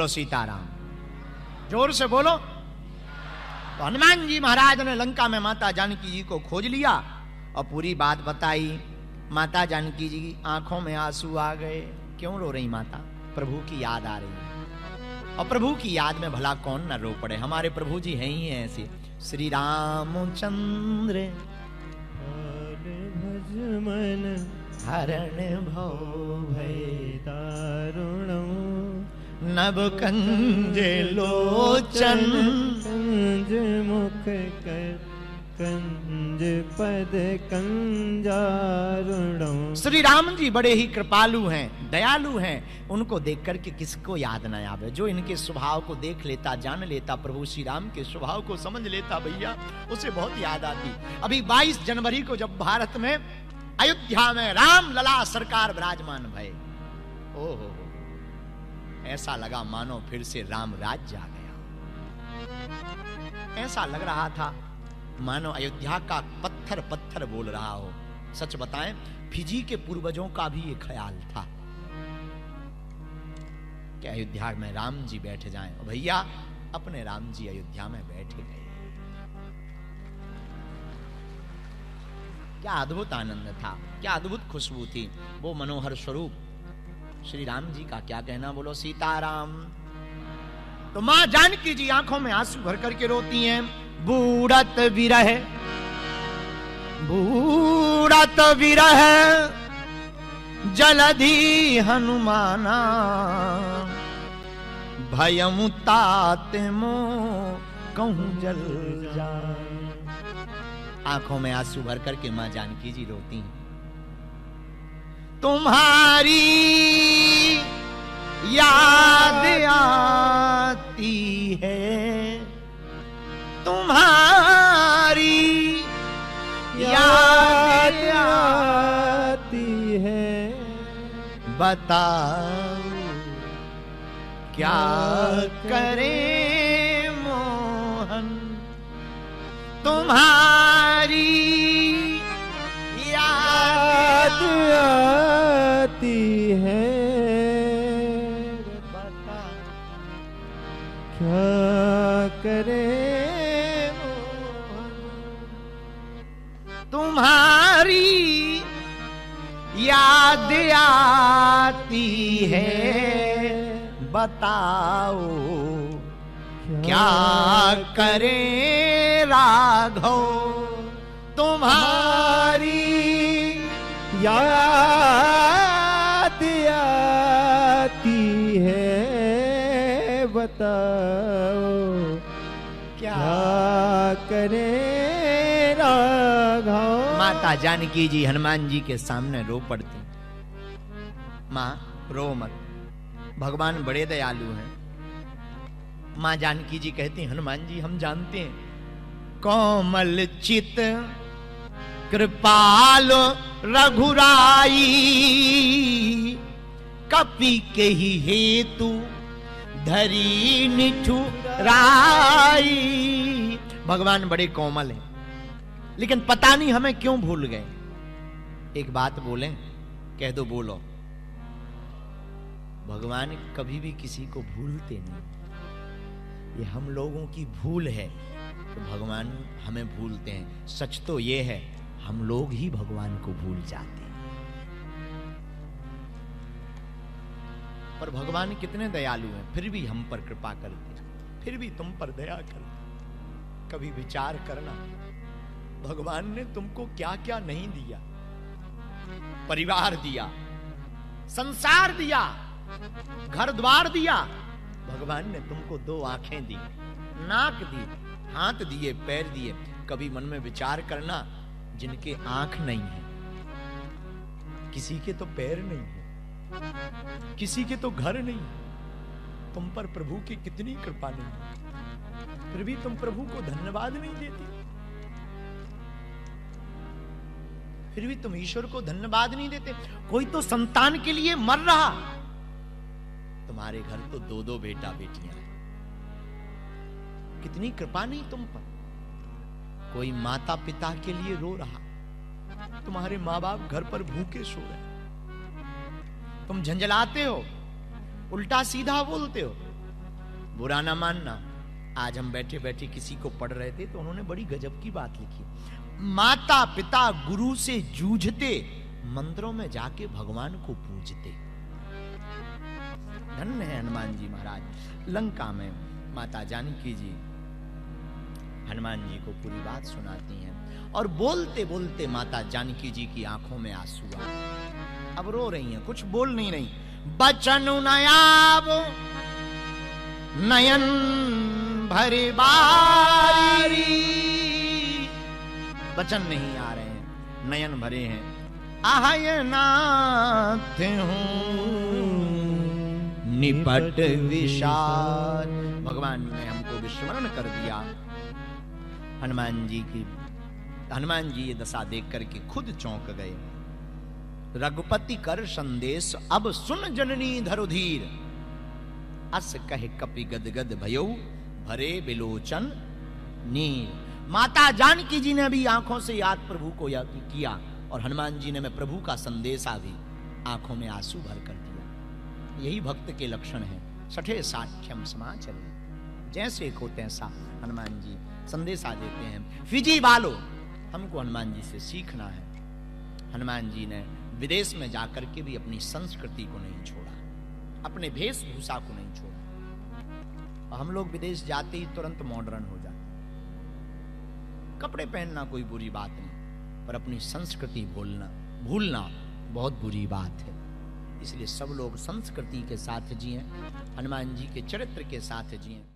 बोलो सीताराम, जोर से बोलो। तो हनुमान जी महाराज ने लंका में माता जानकी जी को खोज लिया और पूरी बात बताई। माता जानकी जी की आंखों में आंसू आ गए। क्यों रो रही माता? प्रभु की याद आ रही। और प्रभु की याद में भला कौन न रो पड़े? हमारे प्रभु जी हैं ही ऐसे। श्री रामचंद्र मन हरण भव भय दारुणम नभ कंज लोचन कंज मुख कर कंज पद कंजारुणम। श्री राम जी बड़े ही कृपालु हैं, दयालु हैं। उनको देख करके किसको याद न आवे? जो इनके स्वभाव को देख लेता, जान लेता, प्रभु श्री राम के स्वभाव को समझ लेता, भैया उसे बहुत याद आती। अभी 22 जनवरी को जब भारत में अयोध्या में राम लला सरकार विराजमान भये, ओहो ऐसा लगा मानो फिर से राम राज्य आ गया। ऐसा लग रहा था मानो अयोध्या का पत्थर पत्थर बोल रहा हो। सच बताएं, फिजी के पूर्वजों का भी ये ख्याल था कि अयोध्या में राम जी बैठ जाएं। और भैया अपने राम जी अयोध्या में बैठे गए। क्या अद्भुत आनंद था, क्या अद्भुत खुशबू थी। वो मनोहर स्वरूप श्री राम जी का क्या कहना, बोलो सीताराम। तो मां जानकी जी आंखों में आंसू भर करके रोती हैं। बूढ़त विरह, बूढ़त विरह जलधि हनुमाना भयमु तात मो कहूं जल जाए। आंखों में आंसू भर करके मां जानकी जी रोती हैं। तुम्हारी याद आती है, तुम्हारी याद आती है, बताओ क्या करें मोहन। तुम्हारी याद आती है, क्या करे तुम्हारी याद आती है, बताओ क्या करें राघव। तुम्हारी याद आती है, बताओ क्या करे राघव। माता जानकी जी हनुमान जी के सामने रो पड़ती। मां रो मत, भगवान बड़े दयालु हैं। मां जानकी जी कहती, हनुमान जी हम जानते हैं कोमल चित कृपाल रघुराई, कपि के ही हेतु धरी निठुराई। भगवान बड़े कोमल हैं, लेकिन पता नहीं हमें क्यों भूल गए। एक बात बोलें, कह दो, बोलो। भगवान कभी भी किसी को भूलते नहीं। ये हम लोगों की भूल है तो भगवान हमें भूलते हैं। सच तो ये है हम लोग ही भगवान को भूल जाते हैं। पर भगवान कितने दयालु हैं, फिर भी हम पर कृपा करते हैं, फिर भी तुम पर दया करते। कभी विचार करना, भगवान ने तुमको क्या क्या नहीं दिया। परिवार दिया, संसार दिया, घर द्वार दिया। भगवान ने तुमको 2 आंखें दी, नाक दी, हाथ दिए, पैर दिए। कभी मन में विचार करना, जिनके आंख नहीं है, किसी के तो पैर नहीं है, किसी के तो घर नहीं है, तुम पर प्रभु की कितनी कृपा नहीं है, फिर भी तुम प्रभु को धन्यवाद नहीं देती। फिर भी तुम ईश्वर को धन्यवाद नहीं देते। कोई तो संतान के लिए मर रहा, तुम्हारे घर तो 2-2 बेटा बेटियां हैं। कितनी कृपा नहीं तुम पर। कोई माता पिता के लिए रो रहा, तुम्हारे माँ बाप घर पर भूखे सो रहे, तुम झंझलाते हो, उल्टा सीधा बोलते हो, बुरा ना मानना, आज हम बैठे बैठे किसी को पढ़ रहे थे तो उन्होंने बड़ी गजब की बात लिखी। माता पिता गुरु से जूझते, मंदिरों में जाके भगवान को पूजते। धन्य है हनुमान जी महाराज। लंका में माता जानकी जी हनुमान जी को पूरी बात सुनाती हैं और बोलते बोलते माता जानकी जी की आंखों में आंसू आ, अब रो रही हैं, कुछ बोल नहीं रही। बचन नयाब नयन भरे बारी, वचन नहीं आ रहे हैं, नयन भरे हैं। आहय नाथ हूं निपट विशाल, भगवान ने हमको विस्मरण कर दिया। हनुमान जी ये दशा देख करके खुद चौंक गए। रघुपति कर संदेश अब सुन जननी धरुधीर, अस कह कपि गदगद भयो भरे बिलोचन नीर। माता जानकी जी ने भी आंखों से याद प्रभु को याद किया और हनुमान जी ने मैं प्रभु का संदेशा भी आंखों में आंसू भर कर दिया। यही भक्त के लक्षण है। सठे साक्ष्यम समाचल, जैसे को तैसा हनुमान जी संदेशा देते हैं। फिजी वालों, हमको हनुमान जी से सीखना है। हनुमान जी ने विदेश में जाकर के भी अपनी संस्कृति को नहीं छोड़ा, अपने वेशभूषा को नहीं छोड़ा। हम लोग विदेश जाते ही तुरंत मॉडर्न हो जाते। कपड़े पहनना कोई बुरी बात नहीं, पर अपनी संस्कृति भूलना बहुत बुरी बात है। इसलिए सब लोग संस्कृति के साथ जिएं, हनुमान जी के चरित्र के साथ जिएं।